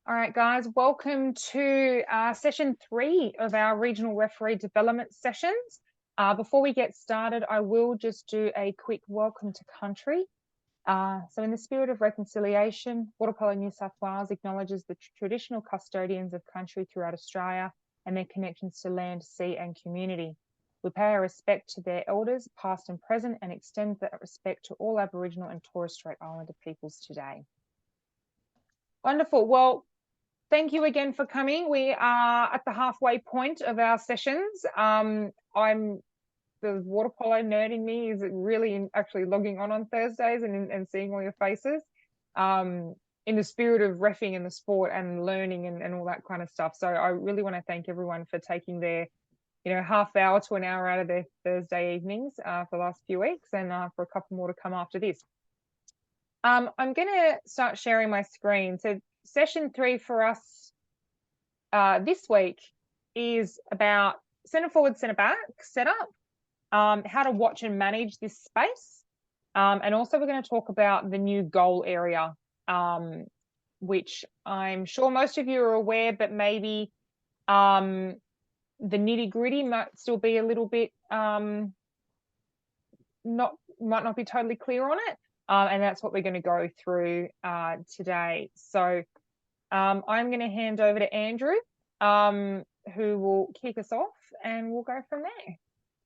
All right, guys, welcome to session 3 of our regional referee development sessions. Before we get started, I will just do a quick welcome to country. So in the spirit of reconciliation, Water Polo New South Wales acknowledges the traditional custodians of country throughout Australia and their connections to land, sea and community. We pay our respect to their elders, past and present, and extend that respect to all Aboriginal and Torres Strait Islander peoples today. Wonderful. Well, thank you again for coming. We are at the halfway point of our sessions. The water polo nerd in me is really actually logging on Thursdays and seeing all your faces in the spirit of reffing in the sport and learning and all that kind of stuff. So I really want to thank everyone for taking their, half hour to an hour out of their Thursday evenings for the last few weeks, and for a couple more to come after this. I'm going to start sharing my screen. So session 3 for us this week is about centre forward, centre back setup, how to watch and manage this space. And also we're going to talk about the new goal area, which I'm sure most of you are aware, but maybe the nitty gritty might still be a little bit, might not be totally clear on it. And that's what we're going to go through today. So I'm going to hand over to Andrew, who will kick us off, and we'll go from there.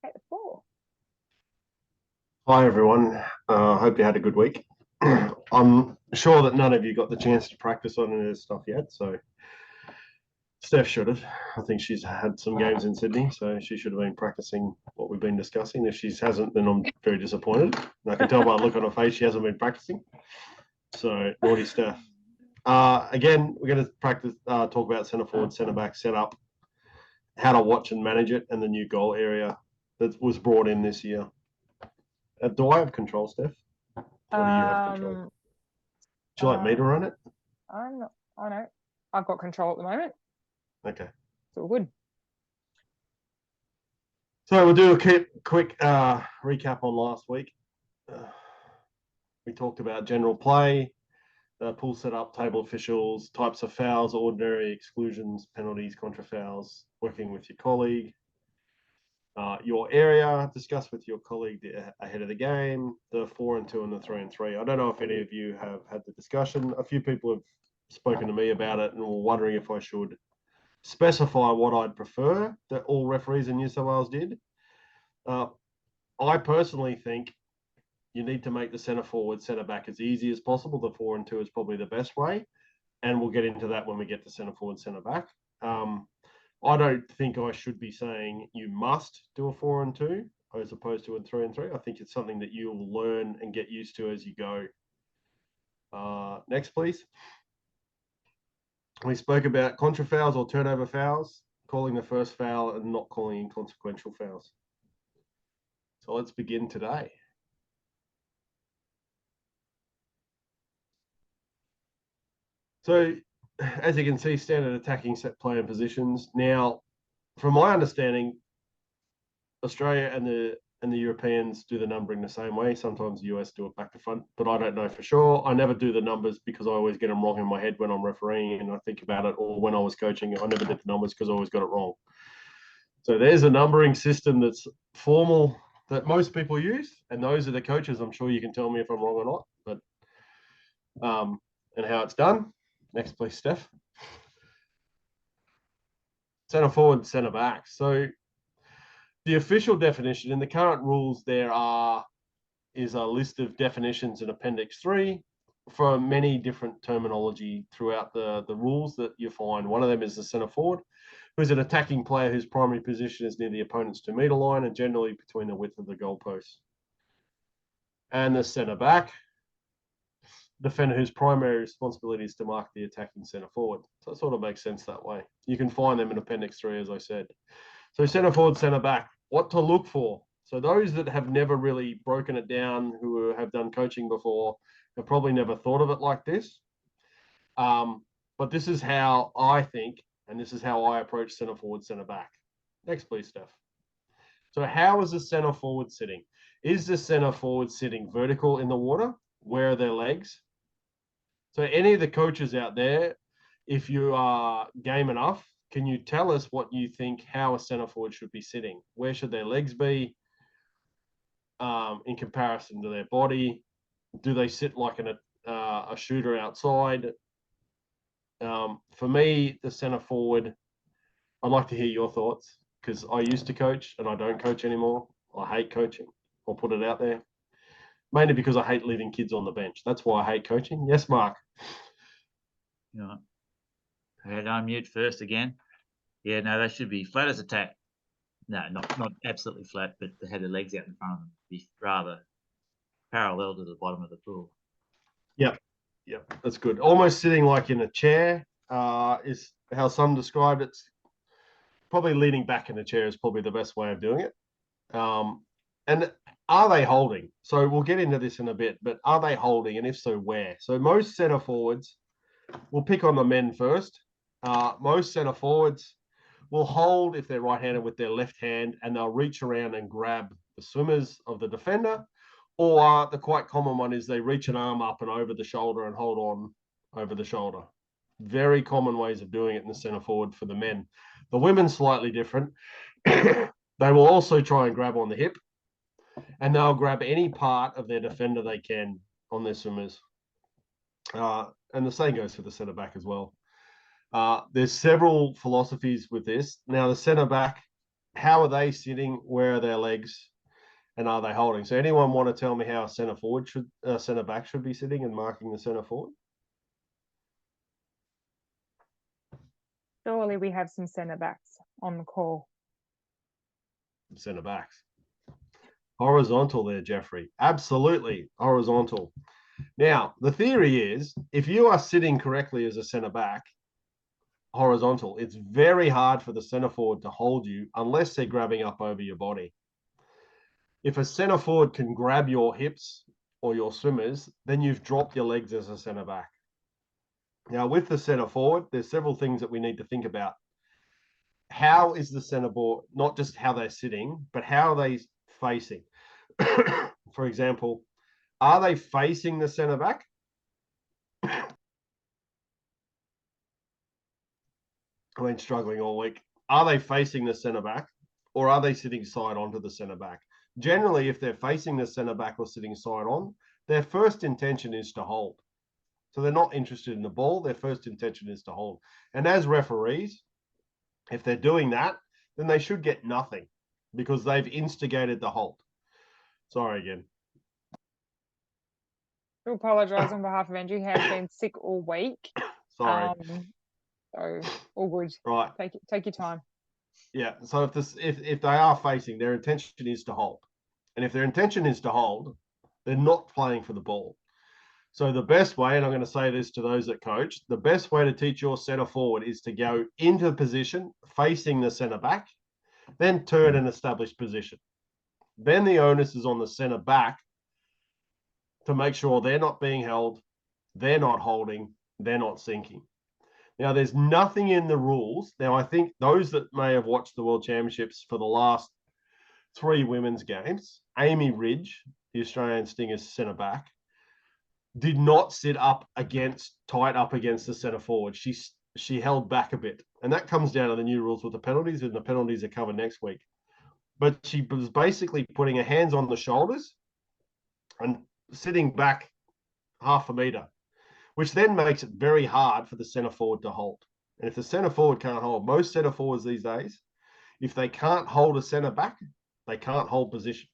Take the floor. Hi, everyone. Hope you had a good week. I'm sure that none of you got the chance to practice on any of this stuff yet, so Steph should have. I think she's had some games in Sydney, so she should have been practicing what we've been discussing. If she hasn't, then I'm very disappointed. And I can tell by the look on her face she hasn't been practicing. So, naughty Steph. Again, we're going to talk about centre forward, centre back setup, how to watch and manage it, and the new goal area that was brought in this year. Do I have control, Steph? Or do you have control? Would you like me to run it? I know. I've got control at the moment. Okay. It's all good. So we'll do a quick recap on last week. We talked about general play, pool setup, table officials, types of fouls, ordinary, exclusions, penalties, contra fouls, working with your colleague. Your area, discuss with your colleague ahead of the game, the 4 and 2 and the 3 and 3. I don't know if any of you have had the discussion. A few people have spoken to me about it and were wondering if I should specify what I'd prefer that all referees in New South Wales did. I personally think you need to make the centre forward, centre back as easy as possible. The 4 and 2 is probably the best way. And we'll get into that when we get to centre forward, centre back. I don't think I should be saying you must do a 4 and 2 as opposed to a 3 and 3. I think it's something that you'll learn and get used to as you go. Next, please. We spoke about contra fouls or turnover fouls, calling the first foul and not calling inconsequential fouls. So let's begin today. So, as you can see, standard attacking set play and positions. Now, from my understanding, Australia and the Europeans do the numbering the same way. Sometimes the US do it back to front, but I don't know for sure. I never do the numbers because I always get them wrong in my head when I'm refereeing and I think about it, or when I was coaching, I never did the numbers because I always got it wrong. So there's a numbering system that's formal that most people use, and those are the coaches. I'm sure you can tell me if I'm wrong or not, but and how it's done. Next, please, Steph. Centre forward, centre back. So the official definition in the current rules is a list of definitions in Appendix 3 for many different terminology throughout the rules that you find. One of them is the centre forward, who's an attacking player whose primary position is near the opponent's 2 metre line and generally between the width of the goalposts. And the centre back, defender whose primary responsibility is to mark the attacking centre forward. So it sort of makes sense that way. You can find them in Appendix 3, as I said. So centre forward, centre back, what to look for. So those that have never really broken it down, who have done coaching before, have probably never thought of it like this. But this is how I think, and this is how I approach centre forward, centre back. Next, please, Steph. So how is the centre forward sitting? Is the centre forward sitting vertical in the water? Where are their legs? So any of the coaches out there, if you are game enough, can you tell us what you think how a centre forward should be sitting? Where should their legs be in comparison to their body? Do they sit like a shooter outside? For me, the centre forward, I'd like to hear your thoughts because I used to coach and I don't coach anymore. I hate coaching. I'll put it out there. Mainly because I hate leaving kids on the bench. That's why I hate coaching. Yes, Mark. Yeah. I had to unmute first again. Yeah, no, they should be flat as a tack. No, not absolutely flat, but they had their legs out in front of them. Be rather parallel to the bottom of the pool. Yep, that's good. Almost sitting like in a chair is how some described it. Probably leaning back in a chair is probably the best way of doing it. And are they holding? So we'll get into this in a bit, but are they holding? And if so, where? So most centre forwards, we'll pick on the men first. Most centre forwards will hold if they're right-handed with their left hand, and they'll reach around and grab the swimmers of the defender. Or the quite common one is they reach an arm up and over the shoulder and hold on over the shoulder. Very common ways of doing it in the centre forward for the men. The women slightly different. They will also try and grab on the hip, and they'll grab any part of their defender they can on their swimmers. And the same goes for the centre back as well. There's several philosophies with this. Now, the centre back, how are they sitting? Where are their legs? And are they holding? So anyone want to tell me how a centre back should be sitting and marking the centre forward? Surely we have some centre backs on the call. Centre backs. Horizontal there, Jeffrey. Absolutely horizontal. Now, the theory is if you are sitting correctly as a centre back, horizontal, it's very hard for the centre forward to hold you unless they're grabbing up over your body. If a centre forward can grab your hips or your swimmers, then you've dropped your legs as a centre back. Now, with the centre forward, there's several things that we need to think about. How is the centre board, not just how they're sitting, but how are they facing? For example, are they facing the centre back? I've been struggling all week. Are they facing the centre back, or are they sitting side on to the centre back? Generally, if they're facing the centre back or sitting side on, their first intention is to hold. So they're not interested in the ball. Their first intention is to hold. And as referees, if they're doing that, then they should get nothing because they've instigated the hold. Sorry again. To apologise on behalf of Andrew, he has been sick all week. Sorry. So all good. Right. Take your time. Yeah. So if they are facing, their intention is to hold. And if their intention is to hold, they're not playing for the ball. So the best way, and I'm going to say this to those that coach, the best way to teach your centre forward is to go into position facing the centre back, then turn and establish position. Then the onus is on the centre back to make sure they're not being held, they're not holding, they're not sinking. Now, there's nothing in the rules. Now, I think those that may have watched the World Championships for the last 3 women's games, Amy Ridge, the Australian Stingers centre back, did not sit tight up against the centre forward. She held back a bit. And that comes down to the new rules with the penalties, and the penalties are covered next week. But she was basically putting her hands on the shoulders and sitting back half a metre, which then makes it very hard for the centre forward to hold. And if the centre forward can't hold, most centre forwards these days, if they can't hold a centre back, they can't hold position.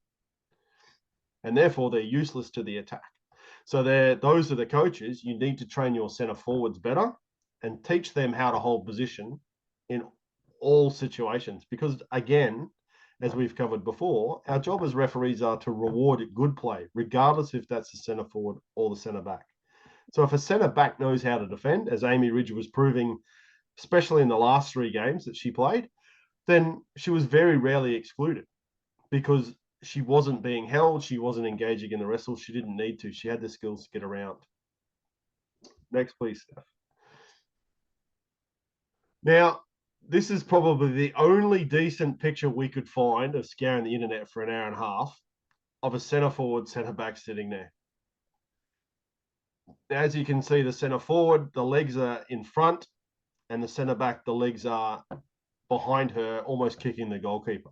And therefore, they're useless to the attack. So those are the coaches. You need to train your centre forwards better and teach them how to hold position in all situations. Because again, as we've covered before, our job as referees are to reward good play, regardless if that's the centre forward or the centre back. So if a centre back knows how to defend, as Amy Ridge was proving, especially in the last 3 games that she played, then she was very rarely excluded because she wasn't being held. She wasn't engaging in the wrestle. She didn't need to. She had the skills to get around. Next, please, Steph. Now, this is probably the only decent picture we could find of scouring the internet for an hour and a half of a centre forward, centre back sitting there. As you can see, the centre forward, the legs are in front and the centre back, the legs are behind her, almost kicking the goalkeeper.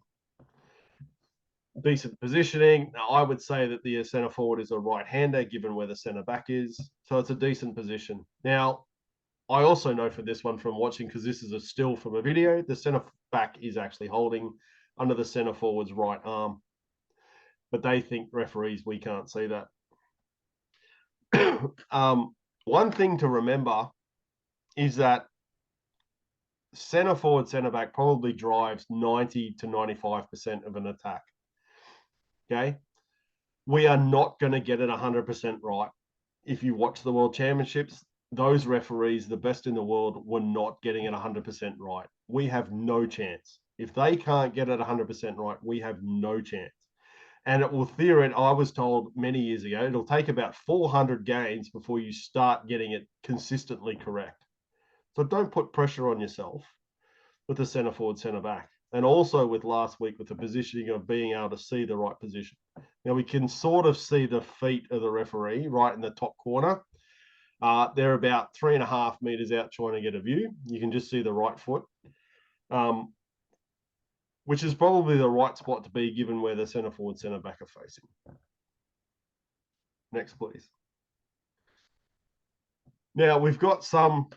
Decent positioning. Now, I would say that the centre forward is a right-hander, given where the centre back is. So it's a decent position. Now, I also know for this one from watching, because this is a still from a video, the centre back is actually holding under the centre forward's right arm. But they think referees, we can't see that. One thing to remember is that centre forward, centre back probably drives 90 to 95% of an attack. Okay. We are not going to get it 100% right. If you watch the World Championships, those referees, the best in the world, were not getting it 100% right. We have no chance. If they can't get it 100% right, we have no chance. And it will I was told many years ago, it'll take about 400 games before you start getting it consistently correct. So don't put pressure on yourself with the centre forward, centre back. And also with last week with the positioning of being able to see the right position. Now we can sort of see the feet of the referee right in the top corner. They're about 3.5 meters out trying to get a view. You can just see the right foot, which is probably the right spot to be given where the centre forward, centre back are facing. Next, please. Now we've got some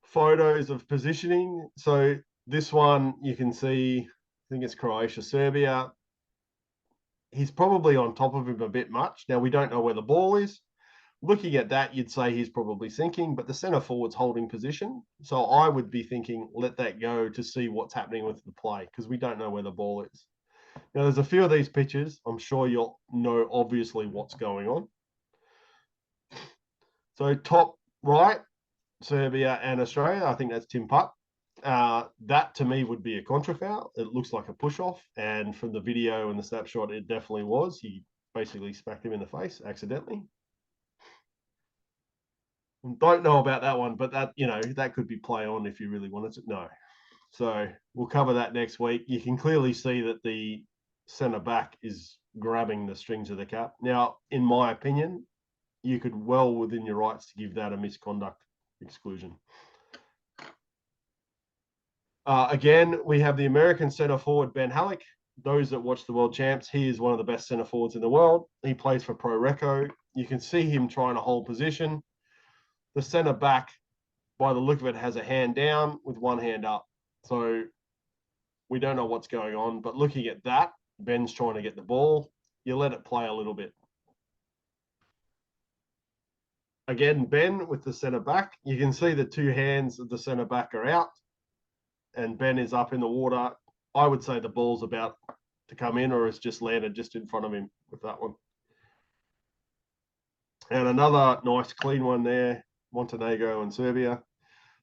photos of positioning. So this one you can see, I think it's Croatia, Serbia. He's probably on top of him a bit much. Now we don't know where the ball is. Looking at that, you'd say he's probably sinking, but the centre forward's holding position. So I would be thinking, let that go to see what's happening with the play, because we don't know where the ball is. Now, there's a few of these pictures. I'm sure you'll know, obviously, what's going on. So top right, Serbia and Australia. I think that's Tim Putt. That, to me, would be a contra foul. It looks like a push-off. And from the video and the snapshot, it definitely was. He basically smacked him in the face accidentally. Don't know about that one, but that, that could be play on if you really wanted to. No. So we'll cover that next week. You can clearly see that the centre back is grabbing the strings of the cap. Now, in my opinion, you could well within your rights to give that a misconduct exclusion. Again, we have the American centre forward, Ben Halleck. Those that watch the World Champs, he is one of the best centre forwards in the world. He plays for Pro Reco. You can see him trying to hold position. The centre back, by the look of it, has a hand down with one hand up. So we don't know what's going on. But looking at that, Ben's trying to get the ball. You let it play a little bit. Again, Ben with the centre back. You can see the two hands of the centre back are out. And Ben is up in the water. I would say the ball's about to come in, or it's just landed just in front of him with that one. And another nice clean one there. Montenegro and Serbia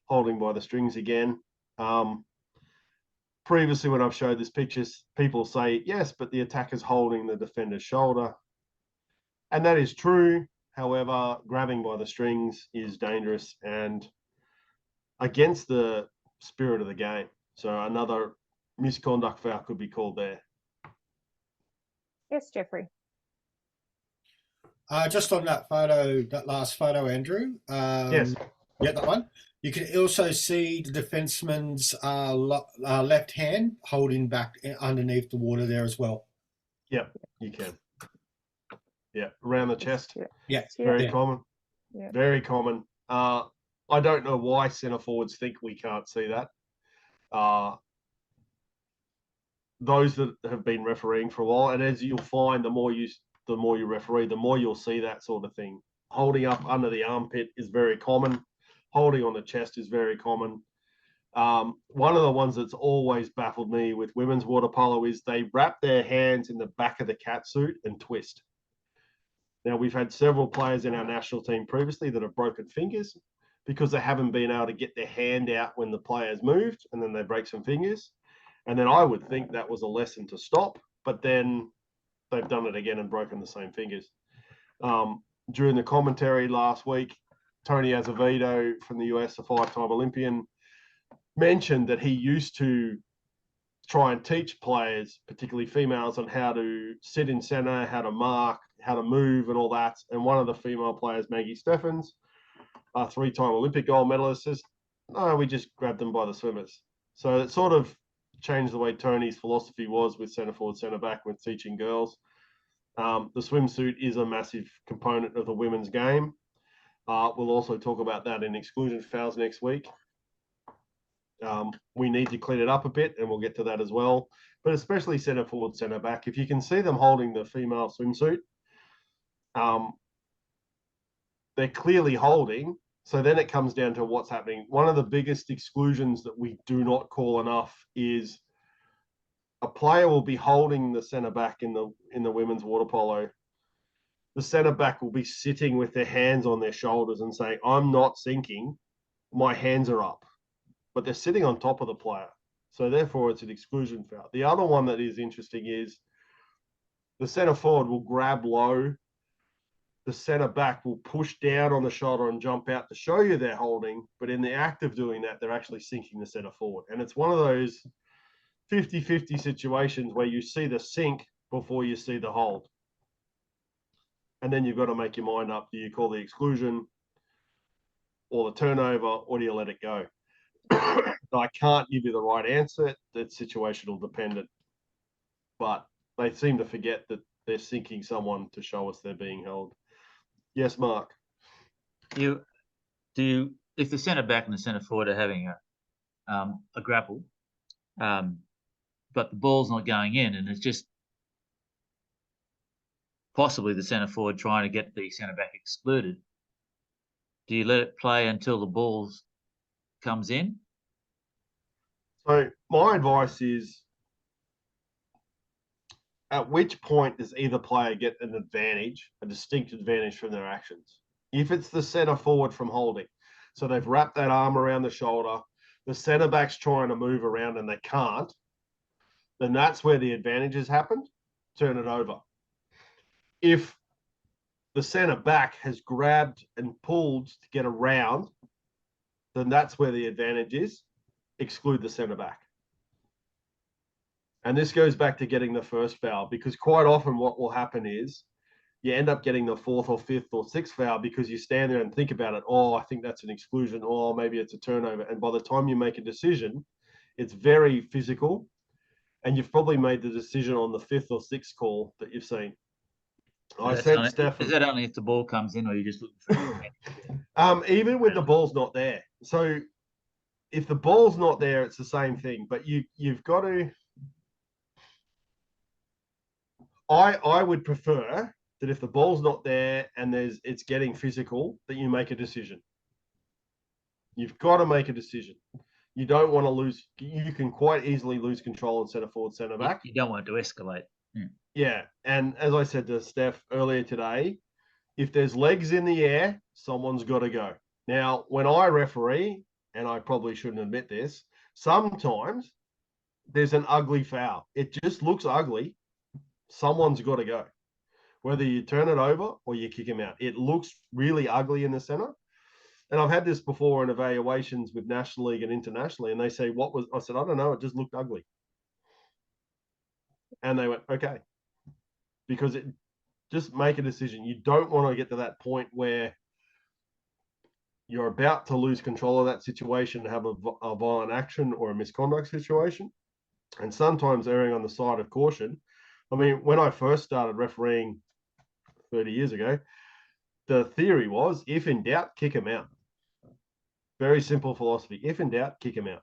holding by the strings again. Previously, when I've showed this pictures, people say, yes, but the attacker's holding the defender's shoulder. And that is true. However, grabbing by the strings is dangerous and against the spirit of the game. So another misconduct foul could be called there. Yes, Jeffrey. Just on that photo, that last photo, Andrew. Yes. Yeah, that one. You can also see the defenseman's left hand holding back underneath the water there as well. Yeah, you can. Yeah, around the chest. Yeah. Very common. Yeah. Very common. I don't know why centre forwards think we can't see that. Those that have been refereeing for a while, and as you'll find, the more you referee, the more you'll see that sort of thing. Holding up under the armpit is very common. Holding on the chest is very common. One of the ones that's always baffled me with women's water polo is they wrap their hands in the back of the catsuit and twist. Now, we've had several players in our national team previously that have broken fingers because they haven't been able to get their hand out when the player's moved, and then they break some fingers. And then I would think that was a lesson to stop, but then they've done it again and broken the same fingers. During the commentary last week, Tony Azevedo from the US, a 5-time Olympian, mentioned that he used to try and teach players, particularly females, on how to sit in center, how to mark, how to move and all that. And one of the female players, Maggie Steffens, a 3-time Olympic gold medalist, No, we just grabbed them by the swimmers. So it sort of changed the way Tony's philosophy was with centre forward, centre back when teaching girls. The swimsuit is a massive component of the women's game. We'll also talk about that in exclusion fouls next week. We need to clean it up a bit, and we'll get to that as well. But especially centre forward, centre back, if you can see them holding the female swimsuit, they're clearly holding. So then it comes down to what's happening. One of the biggest exclusions that we do not call enough is a player will be holding the centre back in the women's water polo. The centre back will be sitting with their hands on their shoulders and saying, "I'm not sinking, my hands are up." But they're sitting on top of the player. So therefore it's an exclusion foul. The other one that is interesting is the centre forward will grab low. The centre back will push down on the shoulder and jump out to show you they're holding. But in the act of doing that, they're actually sinking the centre forward. And it's one of those 50-50 situations where you see the sink before you see the hold. And then you've got to make your mind up. Do you call the exclusion or the turnover, or do you let it go? I can't give you the right answer. It's situational dependent. But they seem to forget that they're sinking someone to show us they're being held. Yes, Mark. If the centre back and the centre forward are having a grapple, but the ball's not going in, and it's just possibly the centre forward trying to get the centre back excluded, do you let it play until the ball comes in? So my advice is, at which point does either player get an advantage, a distinct advantage from their actions? If it's the centre forward from holding, so they've wrapped that arm around the shoulder, the centre back's trying to move around and they can't, then that's where the advantage has happened. Turn it over. If the centre back has grabbed and pulled to get around, then that's where the advantage is. Exclude the centre back. And this goes back to getting the first foul, because quite often what will happen is you end up getting the fourth or fifth or sixth foul because you stand there and think about it. Oh, I think that's an exclusion. Oh, maybe it's a turnover. And by the time you make a decision, it's very physical. And you've probably made the decision on the fifth or sixth call that you've seen. Is that only if the ball comes in, or you just looking for even when the ball's not there. So if the ball's not there, it's the same thing. But you've got to. I would prefer that if the ball's not there and it's getting physical, that you make a decision. You've got to make a decision. You don't want to lose. You can quite easily lose control in centre forward, centre back. You don't want it to escalate. Yeah. And as I said to Steph earlier today, if there's legs in the air, someone's got to go. Now, when I referee, and I probably shouldn't admit this, sometimes there's an ugly foul. It just looks ugly. Someone's got to go. Whether you turn it over or you kick him out. It looks really ugly in the centre. And I've had this before in evaluations with National League and internationally, and they say, I said, I don't know, it just looked ugly. And they went, okay. Because just make a decision. You don't want to get to that point where you're about to lose control of that situation, have a violent action or a misconduct situation. And sometimes erring on the side of caution. I mean, when I first started refereeing 30 years ago, the theory was, if in doubt, kick him out. Very simple philosophy. If in doubt, kick him out.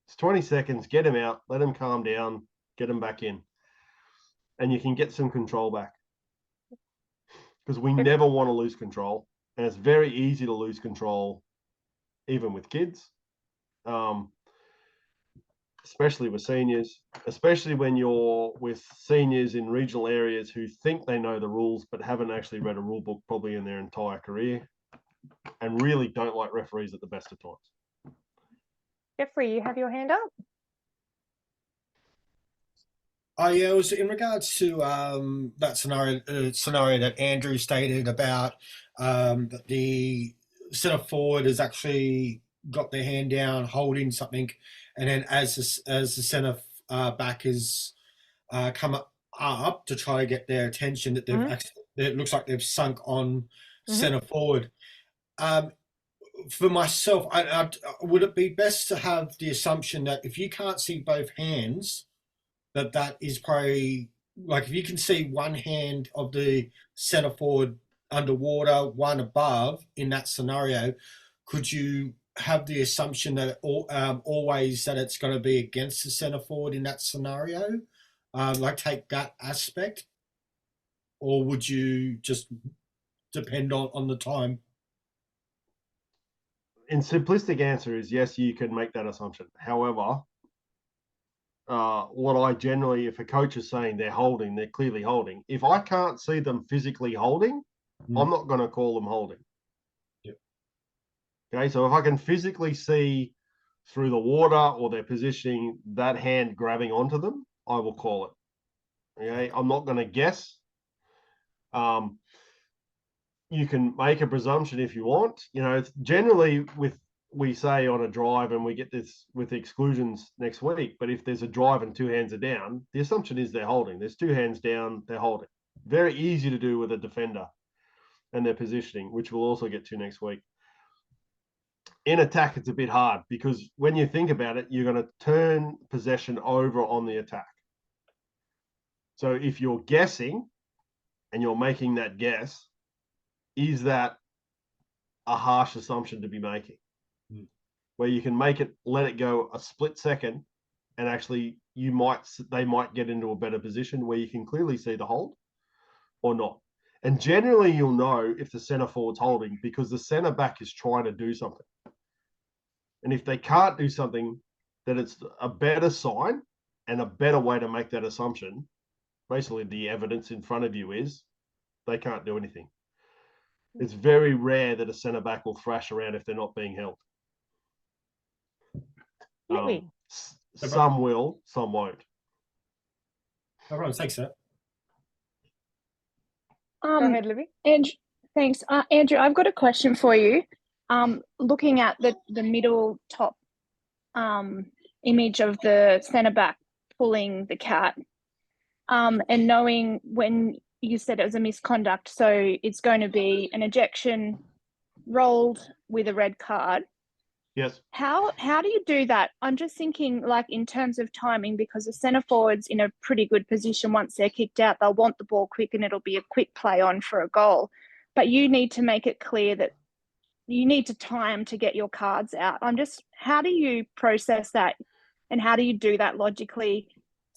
It's 20 seconds, get him out, let him calm down, get him back in. And you can get some control back. Because we never want to lose control. And it's very easy to lose control, even with kids, especially with seniors, especially when you're with seniors in regional areas who think they know the rules, but haven't actually read a rule book probably in their entire career, and really don't like referees at the best of times. Jeffrey, you have your hand up? Oh yeah, it was in regards to that scenario that Andrew stated about that the centre forward has actually got their hand down holding something, and then as the centre back has come up to try to get their attention, that they've it looks like they've sunk on centre forward. for myself, would it be best to have the assumption that if you can't see both hands, that is probably like if you can see one hand of the centre forward underwater, one above in that scenario, could you have the assumption that always that it's going to be against the centre forward in that scenario? Like take that aspect, or would you just depend on the time? In simplistic answer is yes, you can make that assumption. However, what I generally, if a coach is saying they're holding, they're clearly holding. If I can't see them physically holding, I'm not going to call them holding. Yep. Okay, so if I can physically see through the water or their positioning that hand grabbing onto them, I will call it. Okay, I'm not going to guess. You can make a presumption if you want. You know, it's generally we say on a drive, and we get this with exclusions next week, but if there's a drive and two hands are down, the assumption is they're holding. There's two hands down, they're holding. Very easy to do with a defender and their positioning, which we'll also get to next week. In attack, it's a bit hard because when you think about it, you're going to turn possession over on the attack. So if you're guessing and you're making that guess, is that a harsh assumption to be making? Where you can make it, let it go a split second, and actually they might get into a better position where you can clearly see the hold or not. And generally you'll know if the centre forward's holding because the centre back is trying to do something. And if they can't do something, then it's a better sign and a better way to make that assumption. Basically, the evidence in front of you is they can't do anything. It's very rare that a centre back will thrash around if they're not being held. Some will, some won't. Everyone takes that. Go ahead, Libby. Andrew, thanks. Andrew, I've got a question for you. Looking at the middle top image of the centre back pulling the cat, and knowing when you said it was a misconduct, so it's going to be an ejection rolled with a red card. Yes. How do you do that? I'm just thinking like in terms of timing, because the centre forward's in a pretty good position. Once they're kicked out, they'll want the ball quick and it'll be a quick play on for a goal. But you need to make it clear that you need to time to get your cards out. How do you process that, and how do you do that logically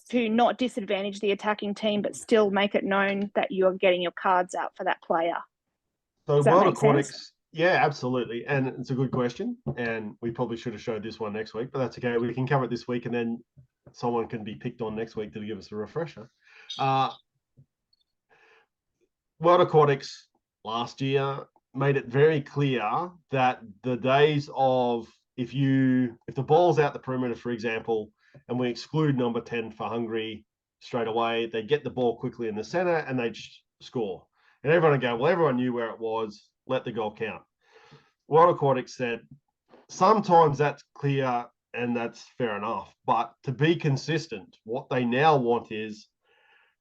to not disadvantage the attacking team but still make it known that you are getting your cards out for that player? So World Aquatics, yeah, absolutely. And it's a good question. And we probably should have showed this one next week, but that's okay. We can cover it this week and then someone can be picked on next week to give us a refresher. World Aquatics last year made it very clear that the days of if the ball's out the perimeter, for example, and we exclude number 10 for Hungary straight away, they get the ball quickly in the center and they score. And everyone would go, well, everyone knew where it was, let the goal count. World Aquatics said, sometimes that's clear and that's fair enough. But to be consistent, what they now want is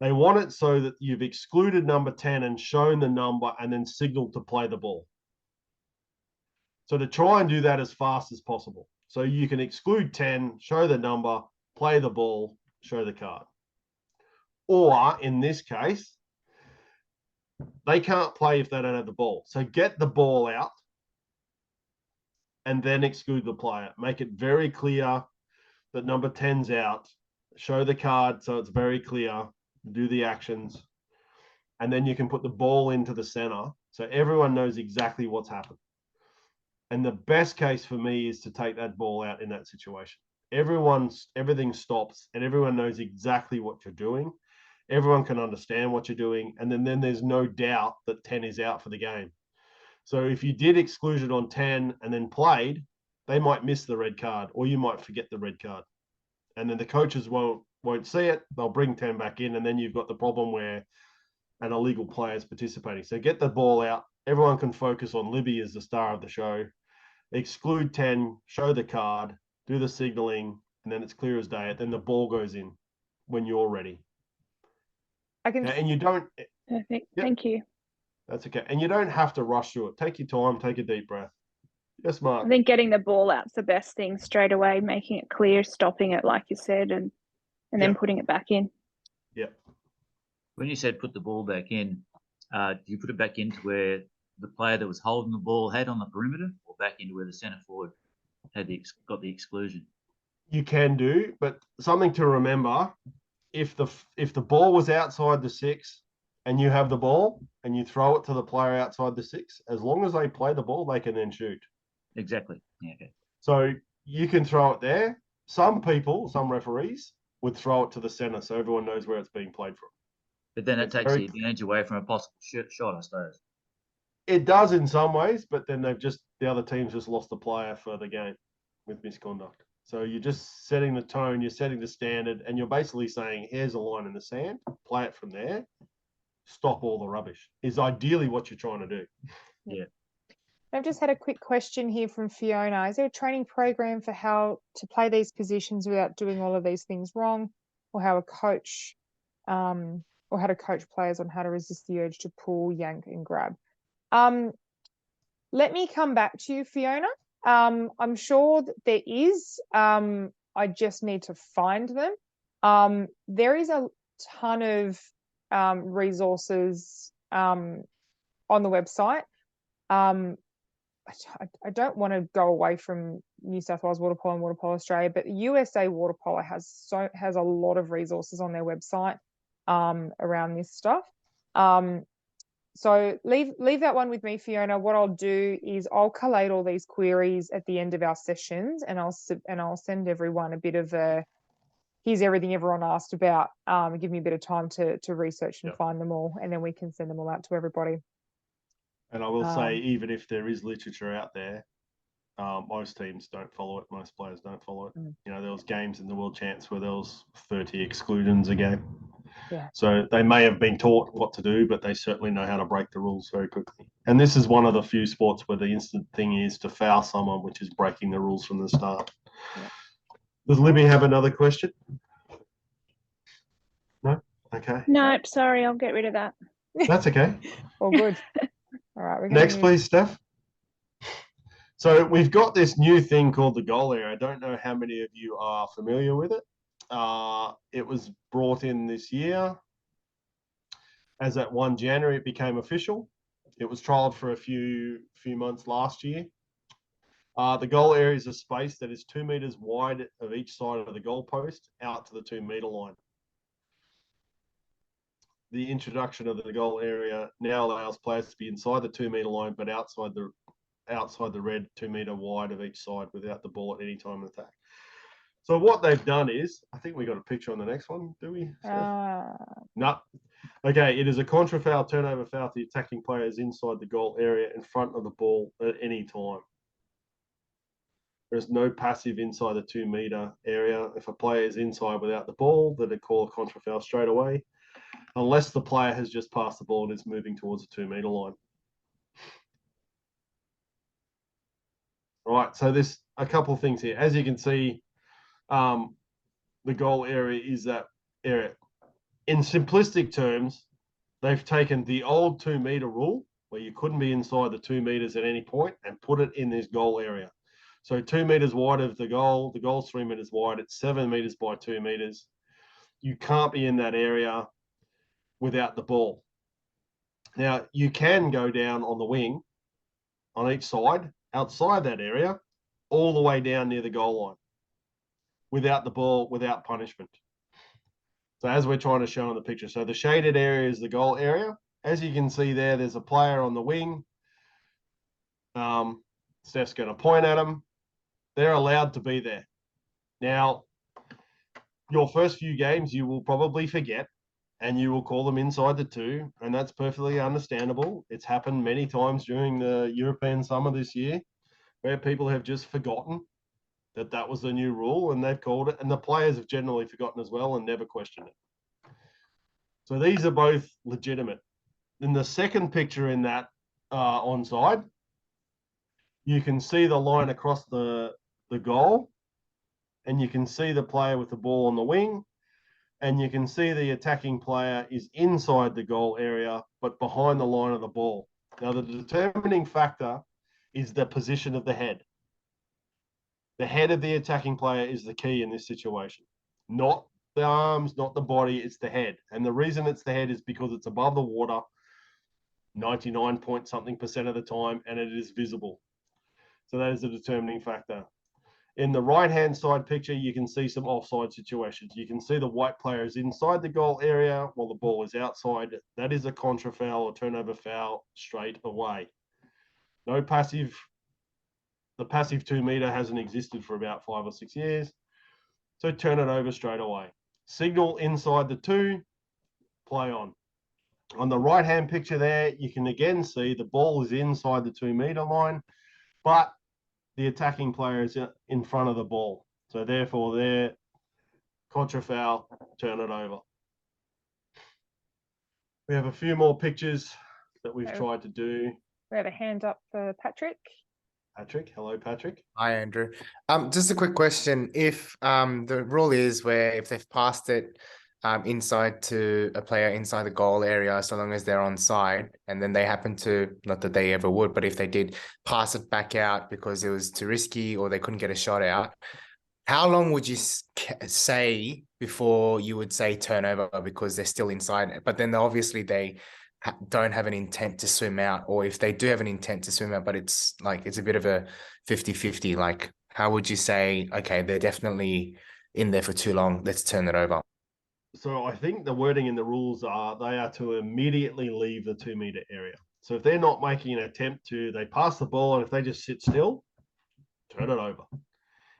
they want it so that you've excluded number 10 and shown the number and then signaled to play the ball. So to try and do that as fast as possible. So you can exclude 10, show the number, play the ball, show the card. Or in this case, they can't play if they don't have the ball. So get the ball out and then exclude the player. Make it very clear that number 10's out. Show the card so it's very clear. Do the actions. And then you can put the ball into the center so everyone knows exactly what's happened. And the best case for me is to take that ball out in that situation. Everything stops and everyone knows exactly what you're doing. Everyone can understand what you're doing. And then there's no doubt that 10 is out for the game. So if you did exclusion on 10 and then played, they might miss the red card or you might forget the red card. And then the coaches won't see it. They'll bring 10 back in. And then you've got the problem where an illegal player is participating. So get the ball out. Everyone can focus on Libby as the star of the show. Exclude 10, show the card, do the signaling, and then it's clear as day. Then the ball goes in when you're ready. And you don't. Perfect. Yep. Thank you. That's okay. And you don't have to rush through it. Take your time, take a deep breath. Yes, Mark. I think getting the ball out's the best thing straight away, making it clear, stopping it like you said, and then putting it back in. When you said put the ball back in, do you put it back into where the player that was holding the ball had on the perimeter, or back into where the centre forward had got the exclusion? You can do, but something to remember: if the ball was outside the 6 and you have the ball and you throw it to the player outside the 6, as long as they play the ball, they can then shoot. Exactly. Yeah. Okay. So you can throw it there. Some referees would throw it to the centre so everyone knows where it's being played from. But then it takes the advantage away from a possible shot, I suppose. It does in some ways, but then the other team's just lost the player for the game with misconduct. So you're just setting the tone, you're setting the standard, and you're basically saying, here's a line in the sand, play it from there, stop all the rubbish, is ideally what you're trying to do. Yeah. I've just had a quick question here from Fiona. Is there a training program for how to play these positions without doing all of these things wrong, or how to coach players on how to resist the urge to pull, yank, and grab? Let me come back to you, Fiona. I'm sure that there is. I just need to find them. There is a ton of resources on the website. I don't want to go away from New South Wales Water Polo and Water Polo Australia, but USA Water Polo has a lot of resources on their website around this stuff. So leave that one with me, Fiona. What I'll do is I'll collate all these queries at the end of our sessions, and I'll send everyone a bit of a here's everything everyone asked about. Give me a bit of time to research and find them all, and then we can send them all out to everybody. And I will say, even if there is literature out there, most teams don't follow it. Most players don't follow it. You know, there was games in the World Champs where there was 30 exclusions a game. Yeah. So they may have been taught what to do, but they certainly know how to break the rules very quickly. And this is one of the few sports where the instant thing is to foul someone, which is breaking the rules from the start. Yeah. Does Libby have another question? No? Okay. Nope, sorry, I'll get rid of that. That's okay. All good. All right. We're Next, please, Steph. So we've got this new thing called the goal area. I don't know how many of you are familiar with it. It was brought in this year. As at 1 January, it became official. It was trialled for a few months last year. The goal area is a space that is 2 meters wide of each side of the goal post out to the 2 meter line. The introduction of the goal area now allows players to be inside the 2 meter line, but outside the red 2 meter wide of each side without the ball at any time of attack. So what they've done is, I think we got a picture on the next one, do we? No. Okay, it is a contra foul, turnover foul to the attacking players inside the goal area in front of the ball at any time. There's no passive inside the 2 meter area. If a player is inside without the ball, then they call a contra foul straight away, unless the player has just passed the ball and is moving towards the 2 meter line. All right, so there's a couple of things here. As you can see, the goal area is that area. In simplistic terms, they've taken the old 2 meter rule where you couldn't be inside the 2 meters at any point and put it in this goal area. So 2 meters wide of the goal's 3 meters wide, it's 7 meters by 2 meters. You can't be in that area without the ball. Now, you can go down on the wing on each side, outside that area, all the way down near the goal line, without the ball, without punishment. So as we're trying to show in the picture, so the shaded area is the goal area. As you can see there, there's a player on the wing. Steph's going to point at him. They're allowed to be there. Now, your first few games, you will probably forget, and you will call them inside the 2, and that's perfectly understandable. It's happened many times during the European summer this year, where people have just forgotten that was the new rule, and they've called it, and the players have generally forgotten as well and never questioned it. So these are both legitimate. In the second picture in that onside, you can see the line across the goal, and you can see the player with the ball on the wing, and you can see the attacking player is inside the goal area, but behind the line of the ball. Now, the determining factor is the position of the head. The head of the attacking player is the key in this situation, not the arms, not the body, it's the head. And the reason it's the head is because it's above the water 99 point something % of the time, and it is visible. So that is a determining factor. In the right-hand side picture, you can see some offside situations. You can see the white player is inside the goal area while the ball is outside. That is a contra foul or turnover foul straight away. No passive. The passive 2 meter hasn't existed for about 5 or 6 years. So turn it over straight away. Signal inside the 2, play on. On the right-hand picture there, you can again see the ball is inside the 2 meter line, but the attacking player is in front of the ball. So therefore, there, contra foul, turn it over. We have a few more pictures that we've tried to do. We have a hand up for Patrick. Patrick, hello, Patrick. Hi, Andrew. Just a quick question. If the rule is where if they've passed it inside to a player inside the goal area, so long as they're onside, and then they happen to, not that they ever would, but if they did pass it back out because it was too risky or they couldn't get a shot out, how long would you say before you would say turnover because they're still inside? But then obviously they don't have an intent to swim out, or if they do have an intent to swim out, but it's like it's a bit of a 50-50, like how would you say, okay, they're definitely in there for too long, let's turn it over? So I think the wording in the rules are they are to immediately leave the 2 meter area. So if they're not making an attempt to, they pass the ball, and if they just sit still, turn it over.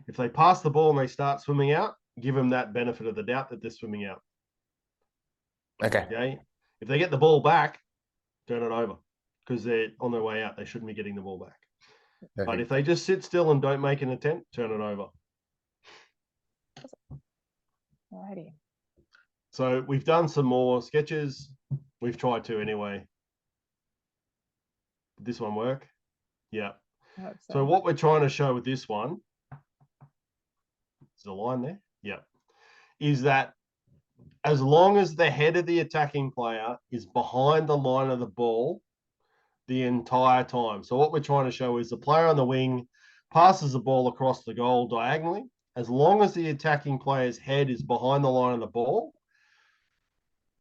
If they pass the ball and they start swimming out, give them that benefit of the doubt that they're swimming out. Okay. If they get the ball back, turn it over because they're on their way out. They shouldn't be getting the ball back. Okay. But if they just sit still and don't make an attempt, turn it over. Alrighty. So we've done some more sketches. We've tried to anyway. Did this one work? Yeah. So what we're trying to show with this one, is the line there? Yeah. Is that as long as the head of the attacking player is behind the line of the ball the entire time. So what we're trying to show is the player on the wing passes the ball across the goal diagonally. As long as the attacking player's head is behind the line of the ball,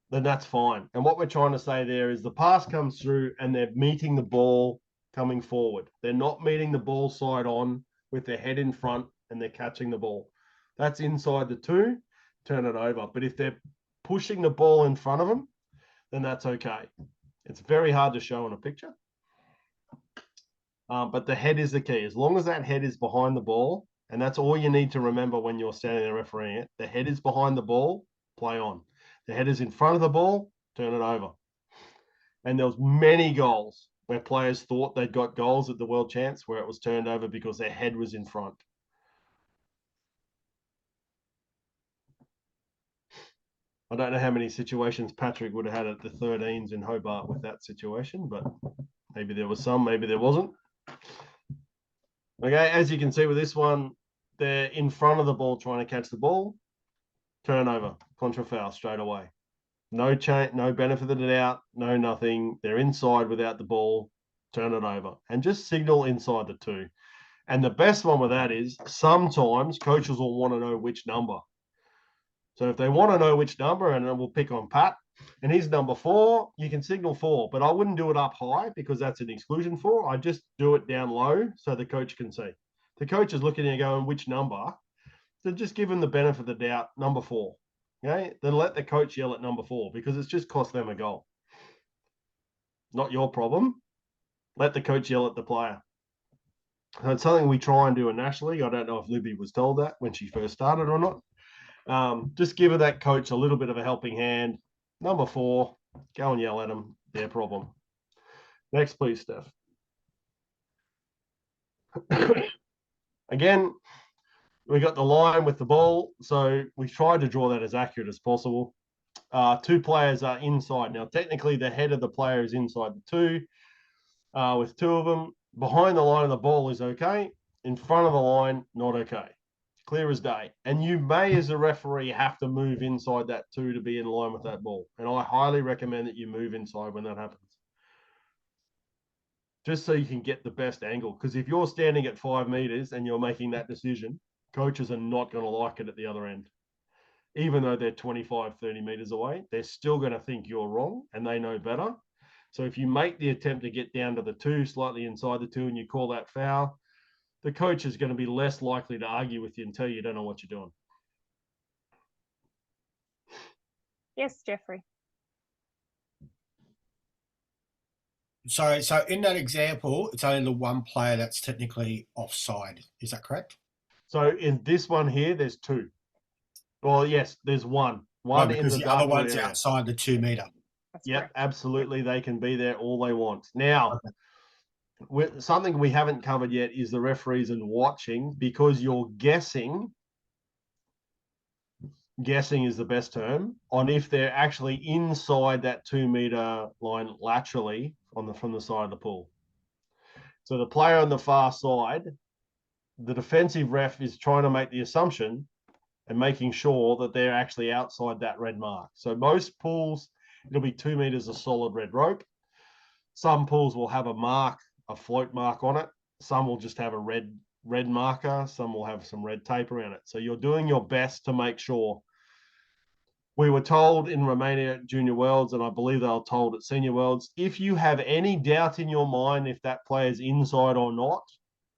then that's fine. And what we're trying to say there is the pass comes through and they're meeting the ball coming forward. They're not meeting the ball side on with their head in front and they're catching the ball. That's inside the 2, turn it over. But if they're pushing the ball in front of them, then that's okay. It's very hard to show in a picture. But the head is the key. As long as that head is behind the ball, and that's all you need to remember when you're standing there refereeing it, the head is behind the ball, play on. The head is in front of the ball, turn it over. And there was many goals where players thought they'd got goals at the World Champs where it was turned over because their head was in front. I don't know how many situations Patrick would have had at the 13s in Hobart with that situation, but maybe there was some, maybe there wasn't. Okay, as you can see with this one, they're in front of the ball trying to catch the ball. Turnover, contra foul straight away. No change, no benefit of the doubt, no nothing. They're inside without the ball. Turn it over and just signal inside the 2. And the best one with that is sometimes coaches will want to know which number. So if they want to know which number, and then we'll pick on Pat, and he's number 4, you can signal 4, but I wouldn't do it up high because that's an exclusion 4. I just do it down low so the coach can see. The coach is looking at you going, which number? So just give him the benefit of the doubt, number 4. Okay, then let the coach yell at number 4 because it's just cost them a goal. Not your problem. Let the coach yell at the player. So it's something we try and do in National League. I don't know if Libby was told that when she first started or not. Just give her that coach a little bit of a helping hand. Number 4, go and yell at them. Their problem. Next, please, Steph. Again, we got the line with the ball, so we tried to draw that as accurate as possible. 2 players are inside. Now, technically, the head of the player is inside the 2. With 2 of them, behind the line of the ball is okay. In front of the line, not okay. Clear as day. And you may, as a referee, have to move inside that 2 to be in line with that ball. And I highly recommend that you move inside when that happens. just so you can get the best angle. Because if you're standing at 5 meters and you're making that decision, coaches are not going to like it at the other end. Even though they're 25, 30 meters away, they're still going to think you're wrong and they know better. So if you make the attempt to get down to the 2, slightly inside the 2, and you call that foul, the coach is going to be less likely to argue with you and tell you don't know what you're doing. Yes, Jeffrey. So in that example, it's only the one player that's technically offside. Is that correct? So in this one here, there's 2. Well, yes, there's one. One in because the the other dark blue one's area. outside the 2 meter. That's Yep, correct. absolutely. They can be there all they want. Now, something we haven't covered yet is the referees and watching, because you're guessing. Guessing is the best term on if they're actually inside that 2 meter line laterally from the side of the pool. So the player on the far side, the defensive ref is trying to make the assumption and making sure that they're actually outside that red mark. So most pools, it'll be 2 meters of solid red rope. Some pools will have a mark, a float mark on it. Some will just have a red marker. Some will have some red tape around it. So you're doing your best to make sure. We were told in Romania at Junior Worlds, and I believe they were told at Senior Worlds, if you have any doubt in your mind if that player's inside or not,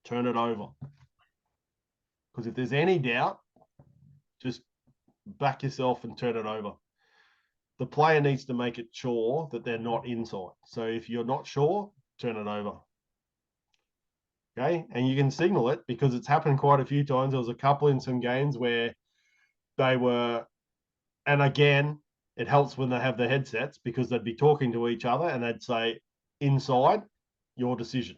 turn it over. Because if there's any doubt, just back yourself and turn it over. The player needs to make it sure that they're not inside. So if you're not sure, turn it over. Okay, and you can signal it because it's happened quite a few times. There was a couple in some games where they were, and again, it helps when they have the headsets because they'd be talking to each other and they'd say, inside, your decision.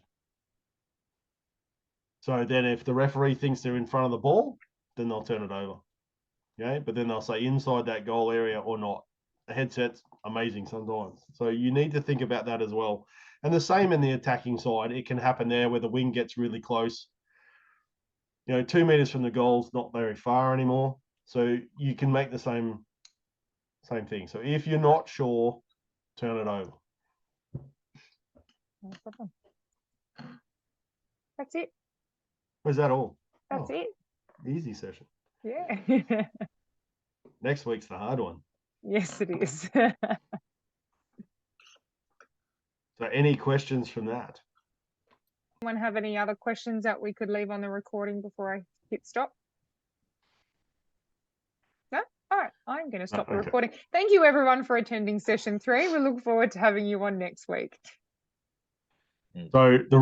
So then if the referee thinks they're in front of the ball, then they'll turn it over. Okay, but then they'll say inside that goal area or not. The headset's amazing sometimes. So you need to think about that as well. And the same in the attacking side. It can happen there where the wing gets really close. 2 meters from the goal's not very far anymore. So you can make the same thing. So if you're not sure, turn it over. No problem. That's it. Was that all? That's it. Easy session. Yeah. Next week's the hard one. Yes, it is. So any questions from that? Anyone have any other questions that we could leave on the recording before I hit stop? No? All right. I'm going to stop the Okay. recording. Thank you, everyone, for attending session 3. We look forward to having you on next week. So the